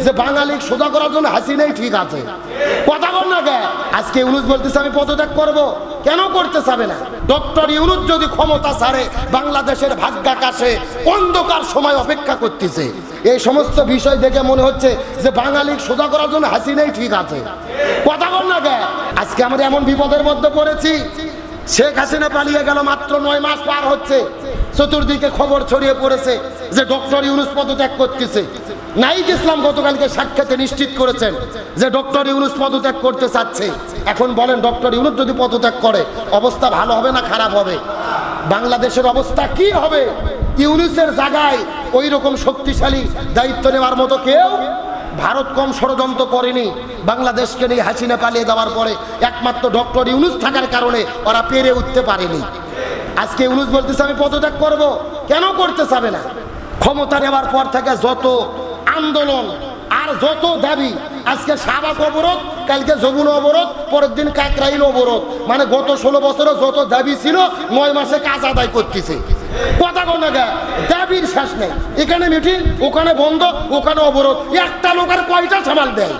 যে বাঙালি সোজা করার জন্য হাসিনাই ঠিক আছে। কথা বল না কে? আজকে ইউনূস বলতেছে আমি পদত্যাগ করব, কেন করতে চাবে না? ডক্টর ইউনূস যদি ক্ষমতা ছাড়ে বাংলাদেশের ভাগ্যাকাশে অন্ধকার সময় অপেক্ষা করতেছে। এই সমস্ত বিষয় দেখে মনে হচ্ছে যে বাঙালি সোজা করার জন্য হাসিনাই ঠিক আছে। কথা বল না কে? আজকে আমরা এমন বিপদের মধ্যে পড়েছি, শেখ হাসিনা পালিয়ে গেল, মাত্র 9 মাস পার হচ্ছে, চতুর্দিকে খবর ছড়িয়ে পড়েছে যে ডক্টর ইউনূস পদত্যাগ করতেছে। নাহিদ ইসলাম গতকালকে সাক্ষাতে নিশ্চিত করেছেন যে ডক্টর ইউনূস পদত্যাগ করতে চাচ্ছে। এখন বলেন ডক্টর ইউনূস যদি পদত্যাগ করে অবস্থা ভালো হবে না খারাপ হবে? বাংলাদেশের অবস্থা কি হবে? ইউনূসের জায়গায় ওই রকম শক্তিশালী দায়িত্ব নেওয়ার মতো কেউ ভারত কম ষড়যন্ত্র করেনি। বাংলাদেশকে নিয়ে হাসিনা পালিয়ে যাওয়ার পরে একমাত্র ডক্টর ইউনূস থাকার কারণে ওরা পেরে উঠতে পারেনি। আজকে ইউনূস বলতেছে আমি পদত্যাগ করব, কেন করতে চাবে না? ক্ষমতা নেওয়ার পর থেকে যত আন্দোলন আর যত দাবি, আজকে শাহবাগ অবরোধ, কালকে যমুনা অবরোধ, পরের দিন কাকরাইল অবরোধ, মানে গত 16 বছরে যত দাবি ছিল 9 মাসে কাজ আদায় করতেছে। কথা কোন জায়গায় দাবির শেষ নেই, এখানে মিটিং, ওখানে বন্ধ, ওখানে অবরোধ, একটা লোকের কয়টা সামাল দেয়?